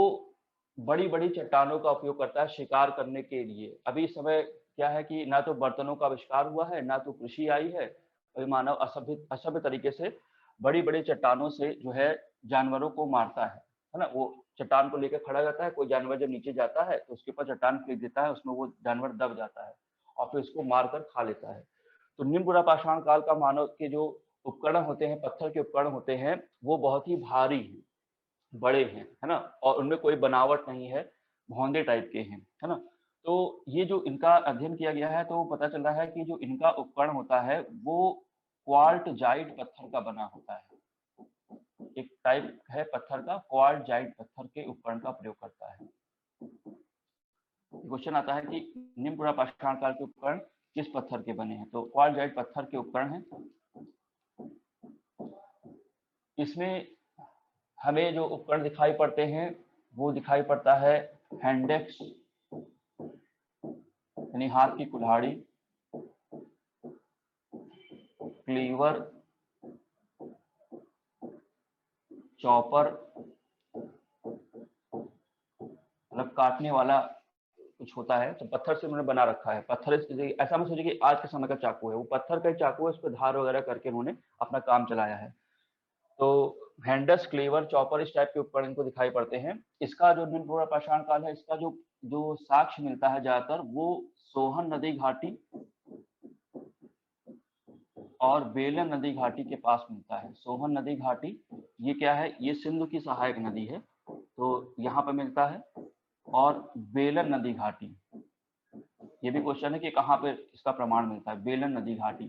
बड़ी बड़ी चट्टानों का उपयोग करता है शिकार करने के लिए। अभी इस समय क्या है कि ना तो बर्तनों का आविष्कार हुआ है, ना तो कृषि आई है। अभी मानव असभ्य तरीके से बड़ी बड़ी चट्टानों से जो है जानवरों को मारता है ना। वो चट्टान को लेकर खड़ा जाता है, कोई जानवर जब नीचे जाता है तो उसके ऊपर चट्टान फेंक देता है, उसमें वो जानवर दब जाता है और फिर उसको मारकर खा लेता है। तो निम्न पुरा पाषाण काल का मानव के जो उपकरण होते हैं, पत्थर के उपकरण होते हैं, वो बहुत ही भारी हैं, बड़े हैं, है ना, और उनमें कोई बनावट नहीं है, भौंदे टाइप के हैं, है ना। तो ये जो इनका अध्ययन किया गया है तो पता चल रहा है कि जो इनका उपकरण होता है वो क्वार्टजाइट पत्थर का बना होता है। एक टाइप है पत्थर का, क्वार्टजाइट पत्थर के उपकरण का प्रयोग करता है। क्वेश्चन आता है कि निम्न पुरा पाषाण काल के उपकरण किस पत्थर के बने हैं। तो क्वार्टजाइट पत्थर के उपकरण हैं। इसमें हमें जो उपकरण दिखाई पड़ते हैं वो दिखाई पड़ता है हैंडेक्स यानी हाथ की कुल्हाड़ी, क्लीवर, चॉपर मतलब काटने वाला कुछ होता है, तो पत्थर से उन्होंने बना रखा है। पत्थर ऐसा मत सोचिए कि आज के समय का चाकू है, वो पत्थर का चाकू है, उस पर धार वगैरह करके उन्होंने अपना काम चलाया है। तो हैंडस, क्लेवर, चॉपर इस टाइप के उपकरण इनको दिखाई पड़ते हैं। इसका जो निम्न पुरा पाषाण काल है, इसका जो जो साक्ष्य मिलता है ज्यादातर वो सोहन नदी घाटी और बेलन नदी घाटी के पास मिलता है। सोहन नदी घाटी ये क्या है, ये सिंधु की सहायक नदी है, तो यहाँ पर मिलता है। और बेलन नदी घाटी ये भी क्वेश्चन है कि कहाँ पे इसका प्रमाण मिलता है। बेलन नदी घाटी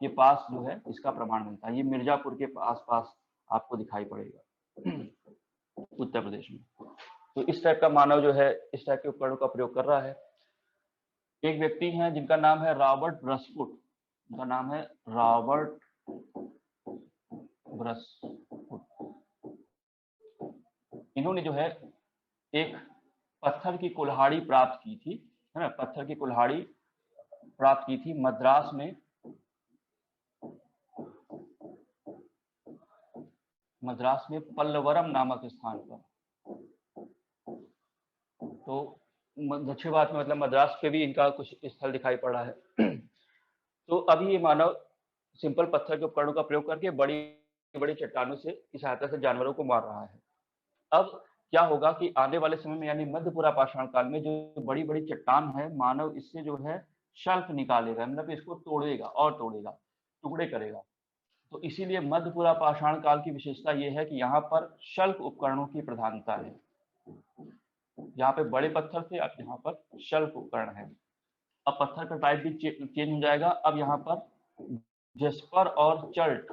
के पास जो है इसका प्रमाण मिलता है। ये मिर्जापुर के आसपास आपको दिखाई पड़ेगा उत्तर प्रदेश में। तो इस टाइप का मानव जो है इस टाइप के उपकरणों का प्रयोग कर रहा है। एक व्यक्ति हैं जिनका नाम है रॉबर्ट ब्रसफुट, उनका नाम है रॉबर्ट ब्रसफुट। इन्होंने जो है एक पत्थर की कुल्हाड़ी प्राप्त की थी, है ना, पत्थर की कुल्हाड़ी प्राप्त की थी मद्रास में पल्लवरम नामक स्थान पर। तो दक्षिण भारत में मतलब मद्रास पे भी इनका कुछ स्थल दिखाई पड़ा है। तो अभी ये मानव सिंपल पत्थर के उपकरणों का प्रयोग करके बड़ी बड़ी चट्टानों से की सहायता से जानवरों को मार रहा है। अब क्या होगा कि आने वाले समय में यानी मध्यपुरा पाषाण काल में जो बड़ी बड़ी चट्टान है, मानव इससे जो है शल्क निकालेगा, मतलब इसको तोड़ेगा और तोड़ेगा, टुकड़े करेगा। तो इसीलिए मध्यपुरा पाषाण काल की विशेषता यह है कि यहाँ पर शल्क उपकरणों की प्रधानता है। यहाँ पे बड़े पत्थर थे, अब यहाँ पर शल्क उपकरण है। अब पत्थर का टाइप भी चेंज हो जाएगा। अब यहाँ पर जेस्पर और चर्ट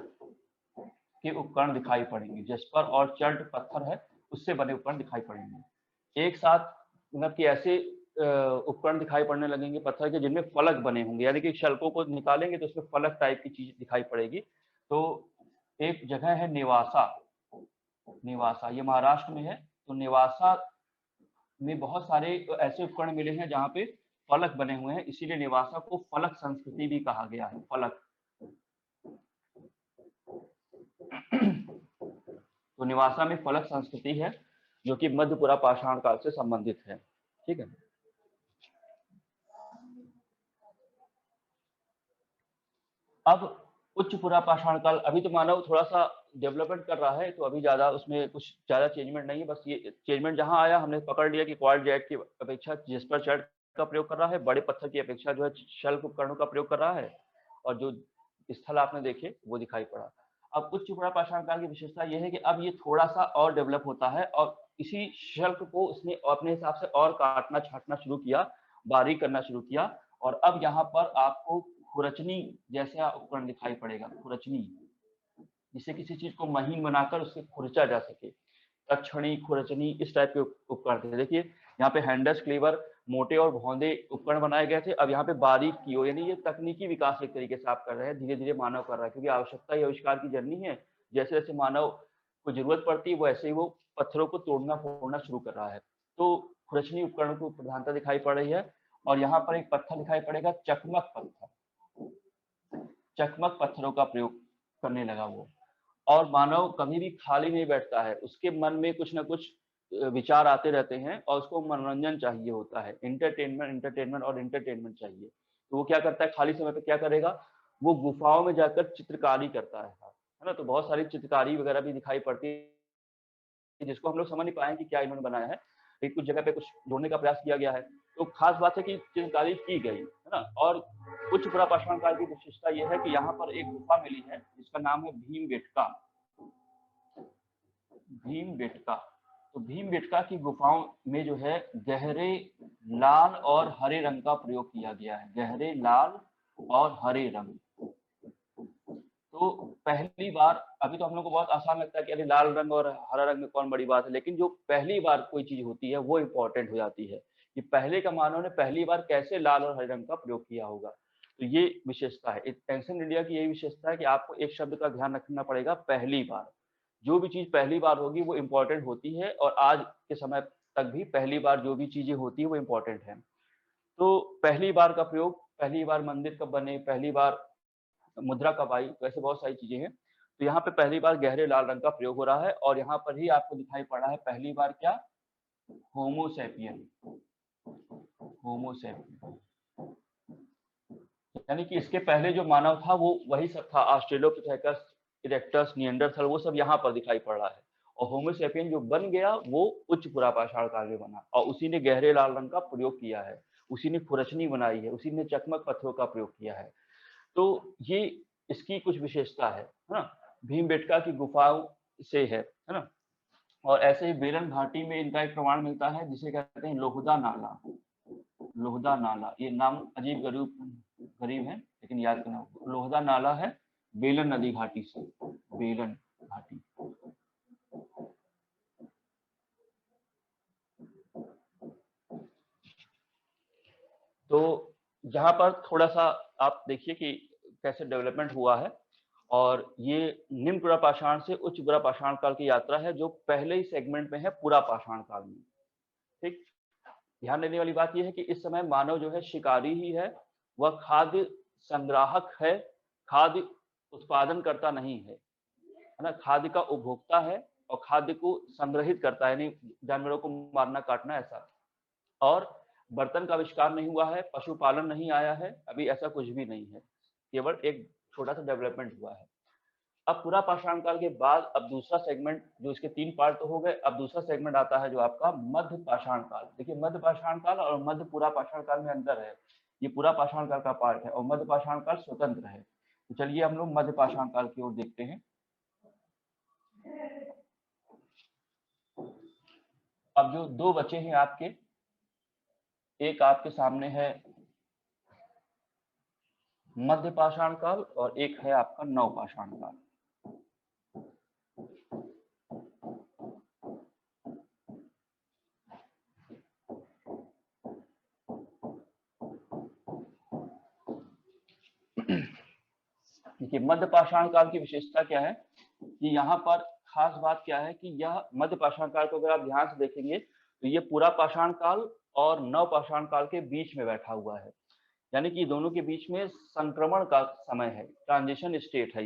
के उपकरण दिखाई पड़ेंगे। जेस्पर और चर्ट पत्थर है उससे बने उपकरण दिखाई पड़ेंगे एक साथ, मतलब कि ऐसे उपकरण दिखाई पड़ने लगेंगे पत्थर के जिनमें फलक बने होंगे, यानी कि शल्कों को निकालेंगे तो उसमें फलक टाइप की चीज दिखाई पड़ेगी। तो एक जगह है नेवासा, ये महाराष्ट्र में है। तो नेवासा में बहुत सारे ऐसे उपकरण मिले हैं जहाँ पे फलक बने हुए हैं, इसीलिए नेवासा को फलक संस्कृति भी कहा गया है। फलक तो नेवासा में फलक संस्कृति है जो कि मध्यपुरा पाषाण काल से संबंधित है। ठीक है। अब उच्च पुरा पाषाण काल, अभी तो मानव थोड़ा सा डेवलपमेंट कर रहा है, तो अभी ज्यादा उसमें कुछ ज्यादा चेंजमेंट नहीं है। बस ये चेंजमेंट जहां आया हमने पकड़ लिया कि क्वार्ट्ज जेट की अपेक्षा जेस्पर चर्ट का प्रयोग कर रहा है, बड़े पत्थर की अपेक्षा जो है शल्क उपकरणों का प्रयोग कर रहा है, और जो स्थल आपने देखे वो दिखाई पड़ा। अब उच्च पुरा पाषाण काल की विशेषता यह है कि अब ये थोड़ा सा और डेवलप होता है और इसी शल्क को उसने अपने हिसाब से और काटना छाटना शुरू किया, बारीक करना शुरू किया, और अब यहाँ पर आपको खुरचनी जैसा उपकरण दिखाई पड़ेगा। खुरचनी, जिससे किसी चीज को महीन बनाकर उससे खुरचा जा सके। तक्षणी, खुरचनी, इस टाइप के उपकरण थे। देखिए यहाँ पे हैंडस, क्लीवर, मोटे और भौंदे उपकरण बनाए गए थे। अब यहाँ पे बारीक की हो, यानी ये तकनीकी विकास एक तरीके से आप कर रहे हैं, धीरे धीरे मानव कर रहा है, क्योंकि आवश्यकता ही आविष्कार की जर्नी है। जैसे जैसे मानव को जरूरत पड़ती है वैसे ही वो पत्थरों को तोड़ना फोड़ना शुरू कर रहा है। तो खुरचनी उपकरण को प्रधानता दिखाई पड़ रही है। और यहाँ पर एक पत्थर दिखाई पड़ेगा, चकमक पत्थर। चकमक पत्थरों का प्रयोग करने लगा वो। और मानव कभी भी खाली नहीं बैठता है, उसके मन में कुछ ना कुछ विचार आते रहते हैं और उसको मनोरंजन चाहिए होता है, एंटरटेनमेंट चाहिए। तो वो क्या करता है, खाली समय पे क्या करेगा, वो गुफाओं में जाकर चित्रकारी करता है ना। तो बहुत सारी चित्रकारी वगैरह भी दिखाई पड़ती है जिसको हम लोग समझ नहीं पाए कि क्या इन्होंने बनाया है, लेकिन कुछ जगह पे कुछ ढूंढने का प्रयास किया गया है। तो खास बात है कि चित्रकारी की गई है ना। और उच्च पुरा पाषाण काल की विशेषता यह है कि यहाँ पर एक गुफा मिली है जिसका नाम है भीमबेटका। भीमबेटका, तो भीमबेटका की गुफाओं में जो है गहरे लाल और हरे रंग का प्रयोग किया गया है। गहरे लाल और हरे रंग। तो पहली बार, अभी तो हम लोग को बहुत आसान लगता है कि अरे लाल रंग और हरा रंग में कौन बड़ी बात है, लेकिन जो पहली बार कोई चीज होती है वो इंपॉर्टेंट हो जाती है कि पहले का मानव ने पहली बार कैसे लाल और हरे रंग का प्रयोग किया होगा। तो ये विशेषता है एंशिएंट इंडिया की, यही विशेषता है कि आपको एक शब्द का ध्यान रखना पड़ेगा, पहली बार। जो भी चीज पहली बार होगी वो इंपॉर्टेंट होती है, और आज के समय तक भी पहली बार जो भी चीजें होती है वो इंपॉर्टेंट है। तो पहली बार का प्रयोग, पहली बार मंदिर कब बने, पहली बार मुद्रा कब आई, तो ऐसे बहुत सारी चीजें हैं। तो यहाँ पे पहली बार गहरे लाल रंग का प्रयोग हो रहा है, और यहाँ पर ही आपको दिखाई पड़ रहा है पहली बार क्या, होमोसेपियन। होमोसेपियन यानी कि इसके पहले जो मानव था वो वही सब था, ऑस्ट्रेलोपिथेकस, इरेक्टस, निएंडरथल, वो सब यहाँ पर दिखाई पड़ रहा है। और होमोसेपियन जो बन गया वो उच्च पुरा पाषाण काल में बना, और उसी ने गहरे लाल रंग का प्रयोग किया है, उसी ने खुरचनी बनाई है, उसी ने चकमक पत्थरों का प्रयोग किया है। तो ये इसकी कुछ विशेषता है ना। भीमबेटका की गुफाओं से है ना। और ऐसे ही बेलन घाटी में इनका एक प्रमाण मिलता है जिसे कहते हैं लोहदा नाला। लोहदा नाला, ये नाम अजीब गरीब है लेकिन याद करना। लोहदा नाला है बेलन नदी घाटी से, बेलन घाटी। तो यहाँ पर थोड़ा सा आप देखिए कि कैसे डेवलपमेंट हुआ है। और ये निम्न पुरा पाषाण से उच्च पुरा पाषाण काल की यात्रा है, जो पहले ही सेगमेंट में है पुरा पाषाण काल में। ठीक, ध्यान देने वाली बात यह है कि इस समय मानव जो है शिकारी ही है, वह खाद्य संग्राहक है, खाद्य उत्पादन करता नहीं है, है ना। खाद्य का उपभोक्ता है और खाद्य को संग्रहित करता है, यानी जानवरों को मारना काटना ऐसा। और बर्तन का आविष्कार नहीं हुआ है, पशुपालन नहीं आया है, अभी ऐसा कुछ भी नहीं है, केवल एक छोटा सा डेवलपमेंट हुआ है। अब पुरा पाषाण काल के बाद अब दूसरा सेगमेंट, जो इसके 3 पार्ट तो हो गए, अब दूसरा सेगमेंट आता है जो आपका मध्य पाषाण काल। देखिए मध्य पाषाण काल और मध्य पुरा पाषाण काल में अंतर है, ये पुरा पाषाण काल का पार्ट है और मध्य पाषाण काल स्वतंत्र है। तो चलिए हम लोग मध्य पाषाण काल की ओर देखते हैं। अब जो 2 बचे हैं आपके, एक आपके सामने है मध्य पाषाण काल और एक है आपका नव पाषाण काल। देखिए मध्य पाषाण काल की विशेषता क्या है कि यहाँ पर खास बात क्या है कि यह मध्य पाषाण काल को अगर आप ध्यान से देखेंगे तो ये पुरा पाषाण काल और नव पाषाण काल के बीच में बैठा हुआ है, यानी कि दोनों के बीच में संक्रमण का समय है, ट्रांजिशन स्टेट है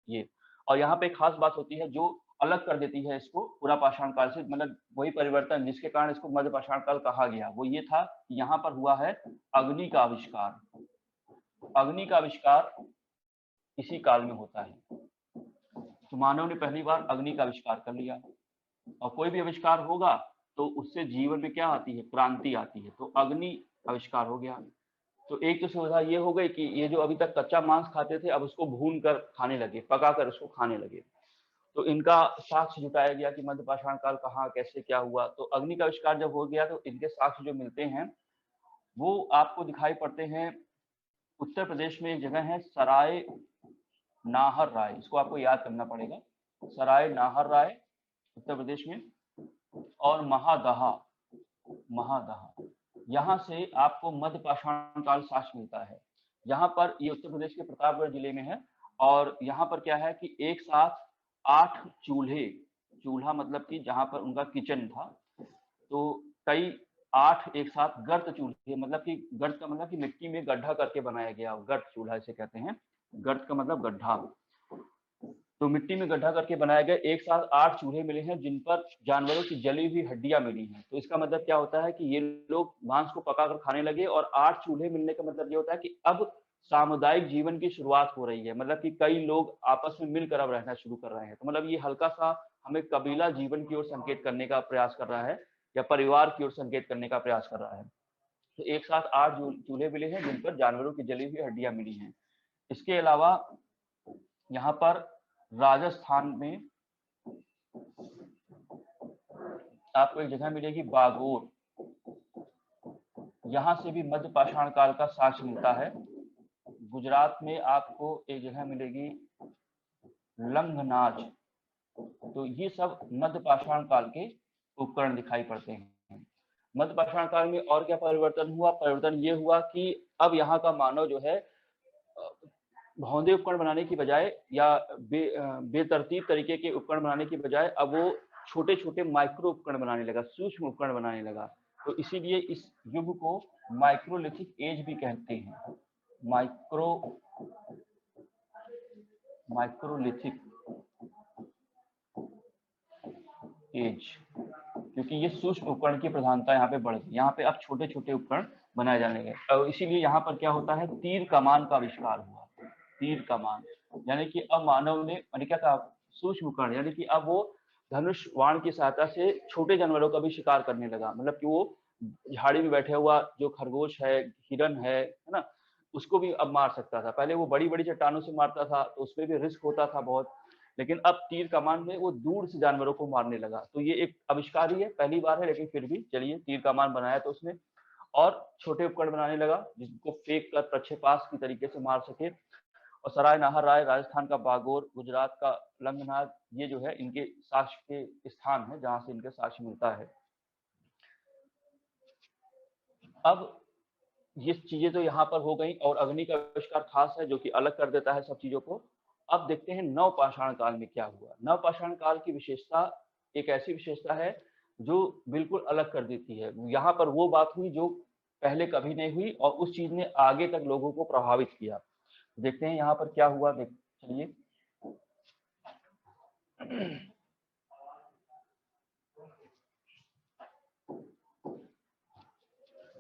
ये। और यहाँ पे खास बात होती है जो अलग कर देती है इसको पुरा पाषाण काल से, मतलब वही परिवर्तन जिसके कारण इसको मध्य पाषाण काल कहा गया, वो ये था कि यहाँ पर हुआ है अग्नि का आविष्कार। अग्नि का आविष्कार इसी काल में होता है। तो मानव ने पहली बार अग्नि का आविष्कार कर लिया, और कोई भी आविष्कार होगा तो उससे जीवन में क्या आती है, क्रांति आती है। तो अग्नि आविष्कार हो गया। तो एक तो सुविधा ये हो गई कि ये जो अभी तक कच्चा मांस खाते थे अब उसको भून कर खाने लगे, पका कर उसको खाने लगे। तो इनका साक्ष्य जुटाया गया कि मध्य पाषाण काल कहाँ कैसे क्या हुआ। तो अग्नि का आविष्कार जब हो गया तो इनके साक्ष्य जो मिलते हैं वो आपको दिखाई पड़ते हैं। उत्तर प्रदेश में एक जगह है सराय नाहर राय, इसको आपको याद करना पड़ेगा, सराय नाहर राय उत्तर प्रदेश में। और महादहा, महादहा, यहाँ से आपको मध्य पाषाण काल साक्ष्य मिलता है। यहाँ पर ये उत्तर प्रदेश के प्रतापगढ़ जिले में है। और यहाँ पर क्या है कि एक साथ 8 चूल्हे, चूल्हा मतलब कि जहाँ पर उनका किचन था, तो कई 8 एक साथ गर्त चूल्हे, मतलब कि गर्त का मतलब कि मिट्टी में गड्ढा करके बनाया गया, गर्त चूल्हा इसे कहते हैं। गर्त का मतलब गड्ढा, तो मिट्टी में गड्ढा करके बनाए गए एक साथ 8 चूल्हे मिले हैं जिन पर जानवरों की जली हुई हड्डियां मिली हैं। तो इसका मतलब क्या होता है कि ये लोग मांस को पकाकर खाने लगे, और 8 चूल्हे मिलने का मतलब ये होता है कि अब सामुदायिक जीवन की शुरुआत हो रही है, मतलब कि कई लोग आपस में मिलकर अब रहना शुरू कर रहे हैं। तो मतलब ये हल्का सा हमें कबीला जीवन की ओर संकेत करने का प्रयास कर रहा है, या परिवार की ओर संकेत करने का प्रयास कर रहा है। तो एक साथ 8 चूल्हे मिले हैं जिन पर जानवरों की जली हुई हड्डियां मिली हैं। इसके अलावा यहाँ पर राजस्थान में आपको एक जगह मिलेगी बागोर, यहाँ से भी मध्य पाषाण काल का साक्ष्य मिलता है। गुजरात में आपको एक जगह मिलेगी लंगनाच। तो ये सब मध्य पाषाण काल के उपकरण दिखाई पड़ते हैं। मध्य पाषाण काल में और क्या परिवर्तन हुआ? परिवर्तन ये हुआ कि अब यहाँ का मानव जो है भौंदे उपकरण बनाने की बजाय या बेतरतीब तरीके के उपकरण बनाने की बजाय अब वो छोटे छोटे माइक्रो उपकरण बनाने लगा, सूक्ष्म उपकरण बनाने लगा। तो इसीलिए इस युग को माइक्रोलिथिक एज भी कहते हैं, माइक्रोलिथिक एज, क्योंकि ये सूक्ष्म उपकरण की प्रधानता यहाँ पे बढ़ गई। यहाँ पे अब छोटे छोटे उपकरण बनाए जाने लगे, और इसीलिए यहाँ पर क्या होता है, तीर कमान का आविष्कार हुआ। तीर कमान यानी कि अब मानव ने क्या कहा, सूक्ष्म उपकरण, यानी कि अब वो धनुष बाण की सहायता से छोटे जानवरों का भी शिकार करने लगा। मतलब कि वो झाड़ी में बैठे हुआ जो खरगोश है, हिरन है ना, उसको भी अब मार सकता था। पहले वो बड़ी बड़ी चट्टानों से मारता था तो उसमें भी रिस्क होता था बहुत, लेकिन अब तीर कमान में वो दूर से जानवरों को मारने लगा। तो ये एक आविष्कार ही है, पहली बार है, लेकिन फिर भी चलिए तीर कमान बनाया तो उसने। और छोटे उपकरण बनाने लगा जिनको फेंक कर प्रक्षेपास्त्र की तरीके से मार सके। और सराय नाहर राय राजस्थान का बागोर, गुजरात का लंगनाथ, ये जो है इनके साक्ष्य के स्थान है जहां से इनके साक्ष्य मिलता है। अब ये चीजें तो यहाँ पर हो गई, और अग्नि का आविष्कार खास है जो कि अलग कर देता है सब चीजों को। अब देखते हैं नवपाषाण काल में क्या हुआ। नवपाषाण काल की विशेषता एक ऐसी विशेषता है जो बिल्कुल अलग कर देती है। यहाँ पर वो बात हुई जो पहले कभी नहीं हुई, और उस चीज ने आगे तक लोगों को प्रभावित किया। देखते हैं यहाँ पर क्या हुआ। चलिए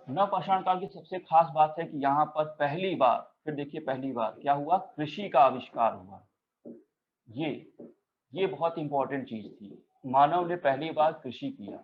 नवपाषाण काल की सबसे खास बात है कि यहाँ पर पहली बार, फिर देखिए पहली बार क्या हुआ, कृषि का आविष्कार हुआ। ये बहुत इंपॉर्टेंट चीज थी। मानव ने पहली बार कृषि किया,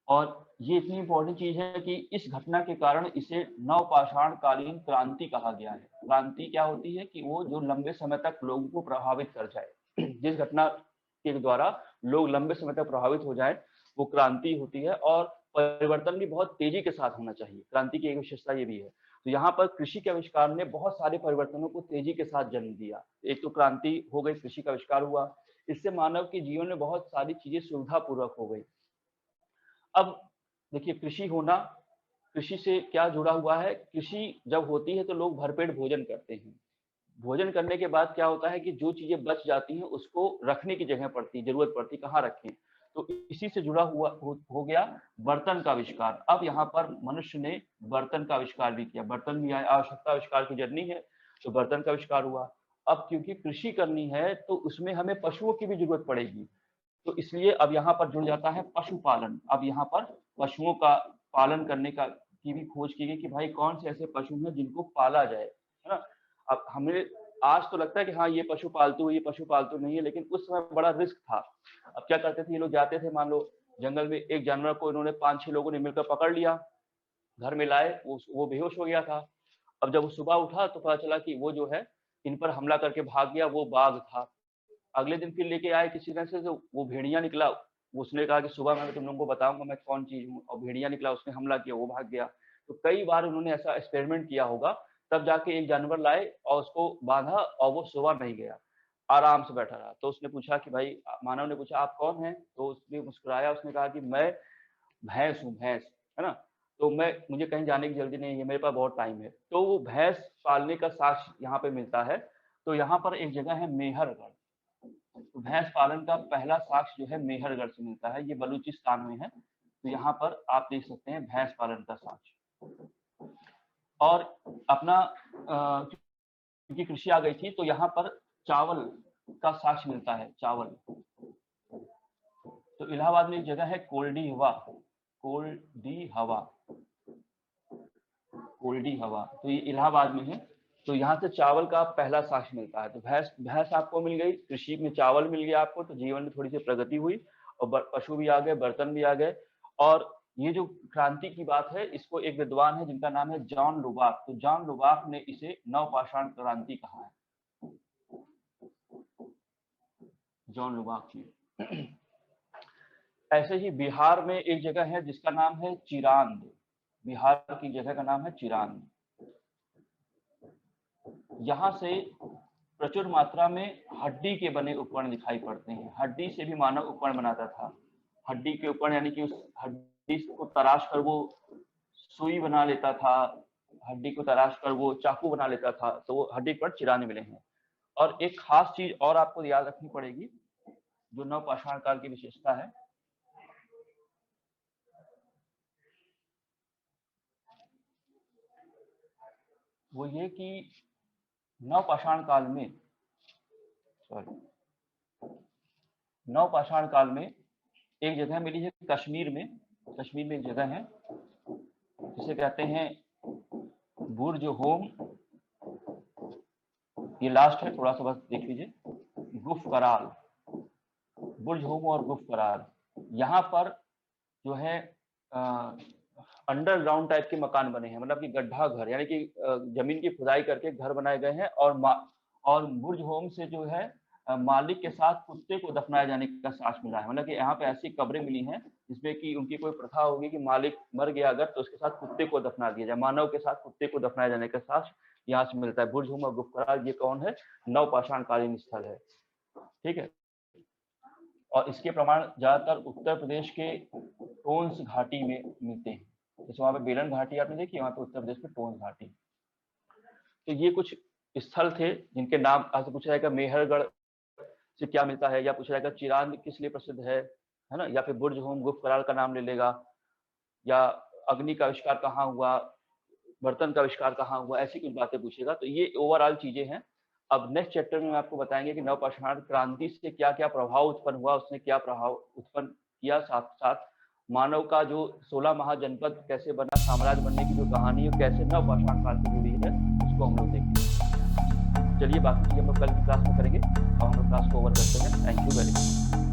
और ये इतनी इंपॉर्टेंट चीज है कि इस घटना के कारण इसे नवपाषाण कालीन क्रांति कहा गया है। क्रांति क्या होती है कि वो जो लंबे समय तक लोगों को प्रभावित कर जाए। जिस घटना के द्वारा लोग लंबे समय तक प्रभावित हो जाए वो क्रांति होती है, और परिवर्तन भी बहुत तेजी के साथ होना चाहिए। क्रांति की एक विशेषता ये भी है। तो यहाँ पर कृषि के आविष्कार ने बहुत सारे परिवर्तनों को तेजी के साथ जन्म दिया। एक तो क्रांति हो गई, कृषि का आविष्कार हुआ, इससे मानव के जीवन में बहुत सारी चीजें सुविधापूर्वक हो गई। अब देखिए कृषि होना, कृषि से क्या जुड़ा हुआ है। कृषि जब होती है तो लोग भरपेट भोजन करते हैं। भोजन करने के बाद क्या होता है कि जो चीजें बच जाती हैं उसको रखने की जगह पड़ती, जरूरत पड़ती, कहाँ रखें। तो इसी से जुड़ा हुआ हो गया बर्तन का आविष्कार। अब यहाँ पर मनुष्य ने बर्तन का आविष्कार भी किया। बर्तन भी आए, आवश्यकता आविष्कार की जर्नी है तो बर्तन का आविष्कार हुआ। अब क्योंकि कृषि करनी है तो उसमें हमें पशुओं की भी जरूरत पड़ेगी, तो इसलिए अब यहाँ पर जुड़ जाता है पशुपालन। अब यहाँ पर पशुओं का पालन करने का की भी खोज की गई कि भाई कौन से ऐसे पशु हैं जिनको पाला जाए, है ना। अब हमें आज तो लगता है कि हाँ ये पशु पालतू है, ये पशु पालतू नहीं है, लेकिन उस समय बड़ा रिस्क था। अब क्या करते थे ये लोग, जाते थे, मान लो जंगल में एक जानवर को इन्होंने 5-6 लोगों ने मिलकर पकड़ लिया, घर में लाए, वो बेहोश हो गया था। अब जब वो सुबह उठा तो पता चला कि वो जो है इन पर हमला करके भाग गया, वो बाघ था। अगले दिन फिर लेके आए किसी तरह से, तो वो भेड़िया निकला। उसने कहा कि सुबह मैं तुम लोगों को बताऊंगा मैं कौन चीज हूँ, और भेड़िया निकला, उसने हमला किया, वो भाग गया। तो कई बार उन्होंने ऐसा एक्सपेरिमेंट किया होगा, तब जाके एक जानवर लाए और उसको बांधा, और वो सुबह नहीं गया, आराम से बैठा रहा। तो उसने पूछा कि भाई, मानव ने पूछा आप कौन है, तो उसने मुस्कुराया, उसने कहा कि मैं भैंस हूँ, भैंस, है ना। तो मुझे कहीं जाने की जल्दी नहीं है, मेरे पास बहुत टाइम है। तो वो भैंस पालने का साक्ष्य यहाँ पे मिलता है। तो यहाँ पर एक जगह है मेहरगढ़। तो भैंस पालन का पहला साक्ष्य जो है मेहरगढ़ से मिलता है, ये बलूचिस्तान में है। तो यहाँ पर आप देख सकते हैं भैंस पालन का साक्ष्य। और अपना क्योंकि कृषि आ गई थी तो यहाँ पर चावल का साक्ष्य मिलता है, चावल। तो इलाहाबाद में एक जगह है कोल्डी हवा, कोल्डी हवा, कोल्डी हवा, तो ये इलाहाबाद में है। तो यहाँ से चावल का पहला साक्ष्य मिलता है। तो भैंस आपको मिल गई, कृषि में चावल मिल गया आपको, तो जीवन में थोड़ी सी प्रगति हुई, और पशु भी आ गए, बर्तन भी आ गए। और ये जो क्रांति की बात है, इसको एक विद्वान है जिनका नाम है जॉन लुबाक। तो जॉन लुबाक ने इसे नवपाषाण क्रांति कहा है, जॉन लुबाक ने। ऐसे ही बिहार में एक जगह है जिसका नाम है चिरांद। बिहार की जगह का नाम है चिरांद। यहाँ से प्रचुर मात्रा में हड्डी के बने उपकरण दिखाई पड़ते हैं। हड्डी से भी मानव उपकरण बनाता था। हड्डी के उपकरण यानी कि उस हड्डी को तराश कर वो सुई बना लेता था, हड्डी को तराश कर वो चाकू बना लेता था। तो वो हड्डी पर चिराने मिले हैं। और एक खास चीज और आपको याद रखनी पड़ेगी जो नवपाषाण काल की विशेषता है, वो ये कि नवपाषाण काल में, नवपाषाण काल में एक जगह मिली है कश्मीर में। कश्मीर में एक जगह है जिसे कहते हैं बुर्ज होम। ये लास्ट है, थोड़ा सा बस देख लीजिए। गुफ कराल, बुर्ज होम और गुफ कराल, यहाँ पर जो है अंडरग्राउंड टाइप के मकान बने हैं, मतलब कि गड्ढा घर, यानी कि जमीन की खुदाई करके घर बनाए गए हैं। और बुर्ज होम से जो है मालिक के साथ कुत्ते को दफनाए जाने का साक्ष्य मिला है। मतलब कि यहाँ पे ऐसी कब्रें मिली हैं जिसमें कि उनकी कोई प्रथा होगी कि मालिक मर गया अगर तो उसके साथ कुत्ते को दफना दिया जाए, मानव के साथ कुत्ते को दफनाए जाने का साक्ष्य यहाँ से मिलता है। बुर्ज हुम और गुप्तराज ये कौन है? नवपाषाणकालीन स्थल है। ठीक है, और इसके प्रमाण ज्यादातर उत्तर प्रदेश के टोंस घाटी में मिलते हैं। जैसे वहां पे बेलन घाटी आपने देखी, वहां पे उत्तर प्रदेश में टोंस घाटी। तो ये कुछ स्थल थे जिनके नाम आज पूछा जाएगा मेहरगढ़ से क्या मिलता है, या पूछा जाएगा चिरांद किस लिए प्रसिद्ध है ना, या फिर बुर्ज होम गुप्त करार का नाम ले लेगा, या अग्नि का आविष्कार कहाँ हुआ, बर्तन का आविष्कार कहाँ हुआ, ऐसी कुछ बातें पूछेगा। तो ये ओवरऑल चीजें हैं। अब नेक्स्ट चैप्टर में आपको बताएंगे कि नवपाषाण क्रांति से क्या क्या प्रभाव उत्पन्न हुआ, उसने क्या प्रभाव उत्पन्न किया, साथ साथ मानव का जो 16 महाजनपद कैसे बना, साम्राज्य बनने की जो कहानी है कैसे नवपाषाण काल से जुड़ी है, उसको हम लोग देखेंगे। चलिए बाकी चीजें हम लोग कल की क्लास में करेंगे। अब हम लोग क्लास को ओवर करते हैं। Thank you very much.